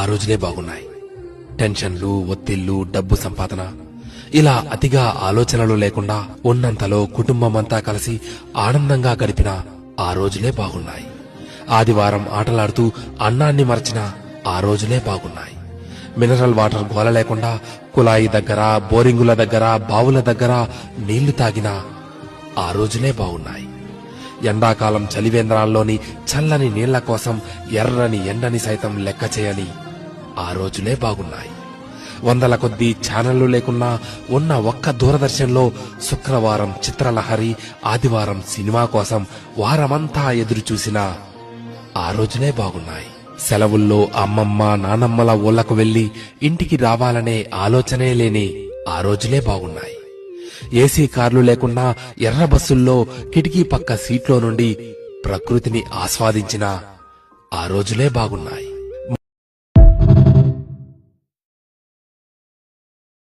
రోజులే బాగున్నాయి. టెన్షన్లు, ఒత్తిళ్లు, డబ్బు సంపాదన ఇలా అతిగా ఆలోచనలు లేకుండా ఉన్నంతలో కుటుంబమంతా కలిసి ఆనందంగా గడిపిన ఆ రోజులే బాగున్నాయి. ఆదివారం ఆటలాడుతూ అన్నాన్ని మరచిన ఆ రోజులే బాగున్నాయి. మినరల్ వాటర్ గోల లేకుండా కుళాయి దగ్గర, బోరింగుల దగ్గర, బావుల దగ్గర నీళ్లు తాగిన ఆ రోజులే బాగున్నాయి. ఎండాకాలం చలివేంద్రాల్లోని చల్లని నీళ్ల కోసం ఎర్రని ఎండని సైతం లెక్క చేయని ఆ రోజులే బాగున్నాయి. వందల కొద్దీ ఛానళ్లు లేకున్నా ఉన్న ఒక్క దూరదర్శన్లో శుక్రవారం చిత్రలహరి, ఆదివారం సినిమా కోసం వారమంతా ఎదురుచూసిన ఆ రోజులే బాగున్నాయి. సెలవుల్లో అమ్మమ్మ, నానమ్మల ఊళ్లకు వెళ్లి ఇంటికి రావాలనే ఆలోచనే లేని ఆ రోజులే బాగున్నాయి. ఏసీ కార్లు లేకుండా ఎర్ర బస్సుల్లో కిటికీ పక్క సీట్లో నుండి ప్రకృతిని ఆస్వాదించిన ఆ రోజులే బాగున్నాయి.